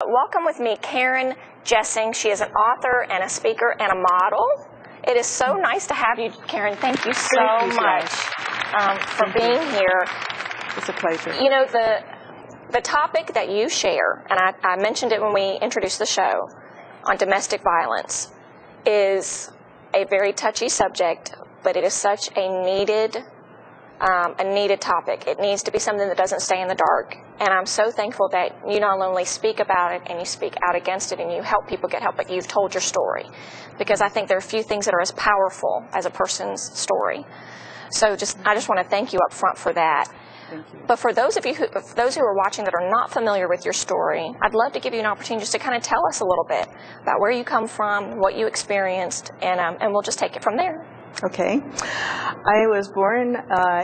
Welcome with me, Karen Jessing. She is an author and a speaker and a model. It is so nice to have you, Karen. Thank you so much for being here. It's a pleasure. You know, the topic that you share, and I mentioned it when we introduced the show, on domestic violence, is a very touchy subject, but it is such a needed topic. It needs to be something that doesn't stay in the dark. And I'm so thankful that you not only speak about it and you speak out against it and you help people get help, but you've told your story. Because I think there are few things that are as powerful as a person's story. So I just want to thank you up front for that. Thank you. But for those who are watching that are not familiar with your story, I'd love to give you an opportunity just to kind of tell us a little bit about where you come from, what you experienced, and we'll just take it from there. Okay. I was born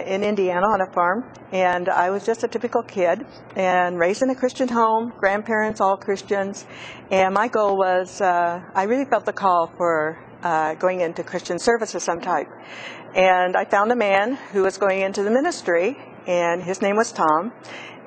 in Indiana on a farm, and I was just a typical kid and raised in a Christian home, grandparents all Christians, and my goal was, I really felt the call for going into Christian service of some type. And I found a man who was going into the ministry, and his name was Tom,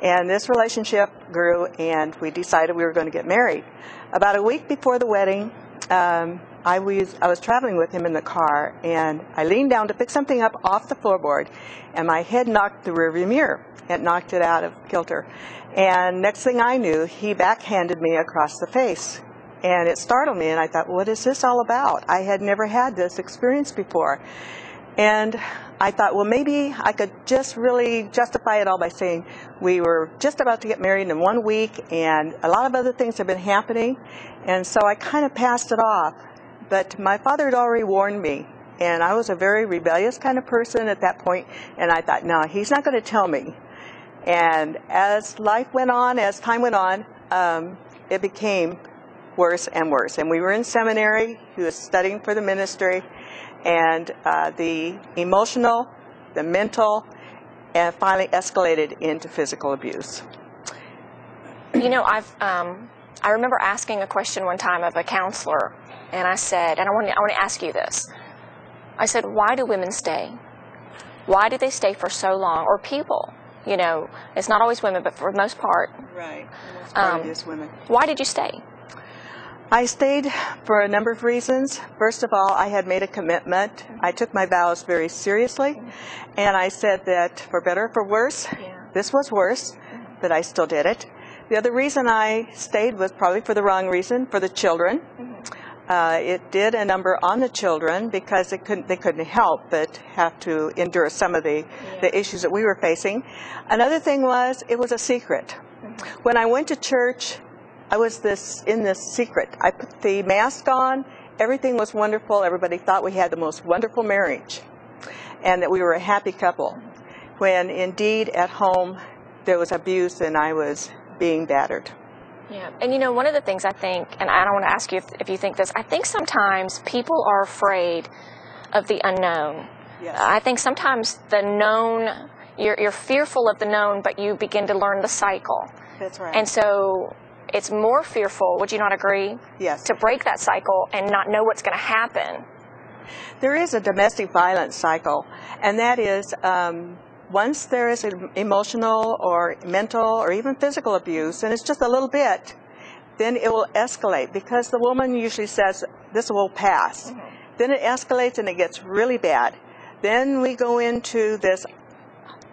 and this relationship grew, and we decided we were going to get married. About a week before the wedding, I was traveling with him in the car, and I leaned down to pick something up off the floorboard, and my head knocked the rearview mirror. It knocked it out of kilter. And next thing I knew, he backhanded me across the face. And it startled me, and I thought, what is this all about? I had never had this experience before. And I thought, well, maybe I could just really justify it all by saying we were just about to get married in 1 week, and a lot of other things have been happening. And so I kind of passed it off. But my father had already warned me, and I was a very rebellious kind of person at that point, and I thought, no, he's not going to tell me. And as life went on, as time went on, it became worse and worse. And we were in seminary. He was studying for the ministry, and the emotional, the mental, and finally escalated into physical abuse. You know, I remember asking a question one time of a counselor, and I said, and I want to ask you this. I said, why do women stay? Why do they stay for so long? Or people, you know, it's not always women, but for the most part. Right, the most part it is women. Why did you stay? I stayed for a number of reasons. First of all, I had made a commitment. I took my vows very seriously, and I said that for better or for worse, this was worse, but I still did it. The other reason I stayed was probably for the wrong reason, for the children. It did a number on the children because they couldn't help but have to endure some of the issues that we were facing. Another thing was, it was a secret. When I went to church, I was in this secret. I put the mask on, everything was wonderful, everybody thought we had the most wonderful marriage and that we were a happy couple. When indeed at home there was abuse and I was being battered. Yeah, and you know, one of the things I think, and I don't want to ask you if you think this, I think sometimes people are afraid of the unknown. Yes. I think sometimes the known, you're fearful of the known, but you begin to learn the cycle. That's right. And so it's more fearful, would you not agree? Yes. To break that cycle and not know what's going to happen. There is a domestic violence cycle, and that is once there is an emotional or mental or even physical abuse, and it's just a little bit, then it will escalate because the woman usually says, this will pass. Then it escalates and it gets really bad. Then we go into this,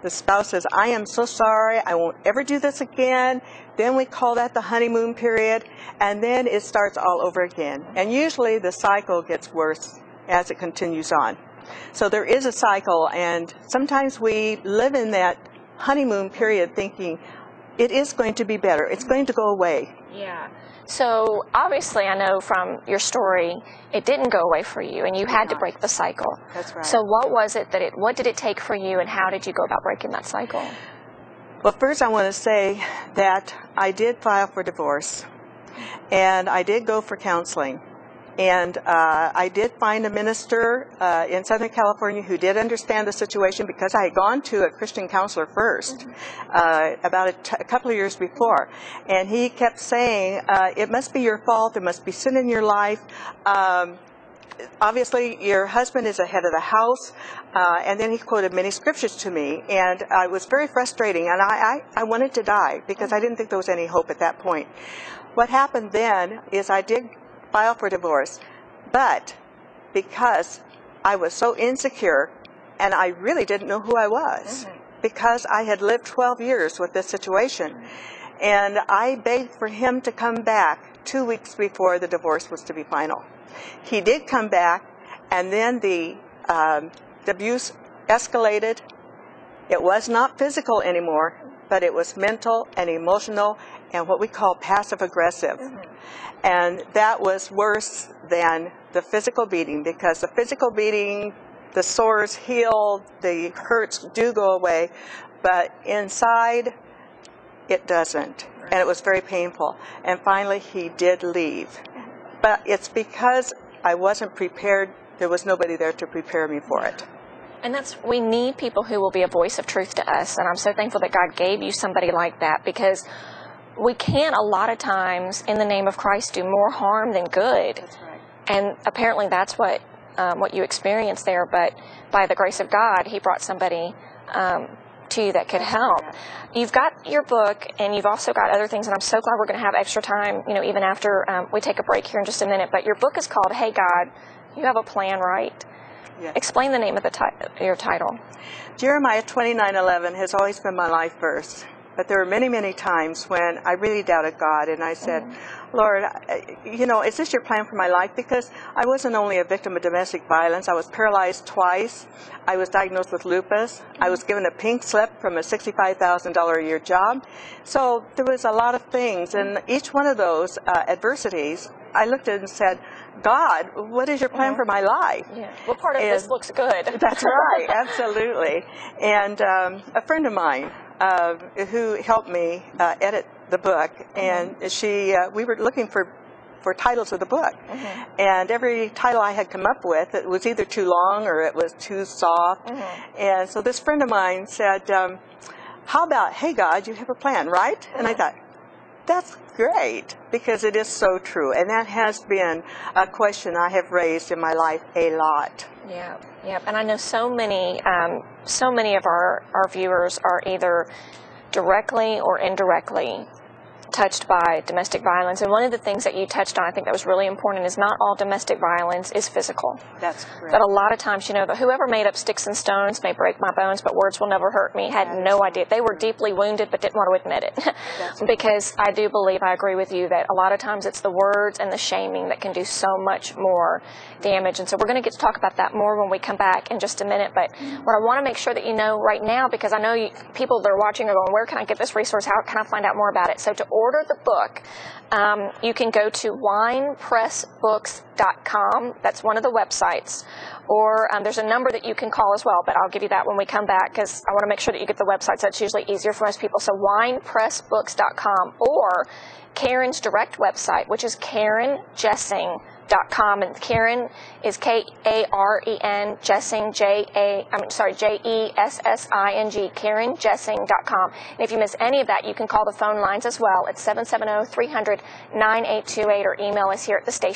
the spouse says, I am so sorry, I won't ever do this again. Then we call that the honeymoon period, and then it starts all over again. And usually the cycle gets worse as it continues on. So there is a cycle, and sometimes we live in that honeymoon period thinking it is going to be better, it's going to go away. Yeah. So obviously I know from your story it didn't go away for you and you had to break the cycle. That's right. So what was it what did it take for you, and how did you go about breaking that cycle? Well, first I want to say that I did file for divorce, and I did go for counseling. And I did find a minister in Southern California who did understand the situation, because I had gone to a Christian counselor first about a couple of years before. And he kept saying, it must be your fault, there must be sin in your life. Obviously, your husband is the head of the house. And then he quoted many scriptures to me. And it was very frustrating. And I wanted to die because I didn't think there was any hope at that point. what happened then is I did file for divorce, but because I was so insecure and I really didn't know who I was, because I had lived 12 years with this situation, and I begged for him to come back 2 weeks before the divorce was to be final. He did come back, and then the abuse escalated. It was not physical anymore, but it was mental and emotional and what we call passive aggressive. And that was worse than the physical beating, because the physical beating, the sores heal, the hurts do go away, but inside it doesn't. And it was very painful. And finally he did leave. But it's because I wasn't prepared. There was nobody there to prepare me for it. And we need people who will be a voice of truth to us. And I'm so thankful that God gave you somebody like that, because we can a lot of times, in the name of Christ, do more harm than good. That's right. And apparently that's what you experienced there. But by the grace of God, He brought somebody to you that could help. You've got your book, and you've also got other things, and I'm so glad we're going to have extra time, even after we take a break here in just a minute. But your book is called Hey God, You Have a Plan, right? Yes. Explain the name of your title. Jeremiah 29:11 has always been my life verse. But there were many, many times when I really doubted God, and I said, Lord, is this your plan for my life? Because I wasn't only a victim of domestic violence. I was paralyzed twice. I was diagnosed with lupus. I was given a pink slip from a $65,000 a year job. So there was a lot of things, and each one of those adversities, I looked at it and said, God, what is your plan for my life? Yeah. What part of this looks good? That's right, absolutely. And a friend of mine who helped me edit the book, and we were looking for titles of the book. And every title I had come up with, it was either too long or it was too soft. And so this friend of mine said, how about, hey God, you have a plan, right? And I thought, that's great, because it is so true, and that has been a question I have raised in my life a lot. Yeah, and I know so many of our viewers are either directly or indirectly touched by domestic violence. And one of the things that you touched on, I think that was really important, is not all domestic violence is physical. That's correct. But a lot of times, that whoever made up sticks and stones may break my bones, but words will never hurt me, had no idea. They were deeply wounded but didn't want to admit it. Because I do believe, I agree with you, that a lot of times it's the words and the shaming that can do so much more damage. And so we're going to get to talk about that more when we come back in just a minute. But what I want to make sure that you know right now, because I know people that are watching are going, where can I get this resource? How can I find out more about it? So to order the book, you can go to winepressbooks.com. That's one of the websites. Or there's a number that you can call as well, but I'll give you that when we come back, because I want to make sure that you get the website, so it's usually easier for most people. So winepressbooks.com, or Karen's direct website, which is KarenJessing.com, and Karen is Karen Jessing, Jessing, KarenJessing.com. And if you miss any of that, you can call the phone lines as well at 770-300-9828, or email us here at the station.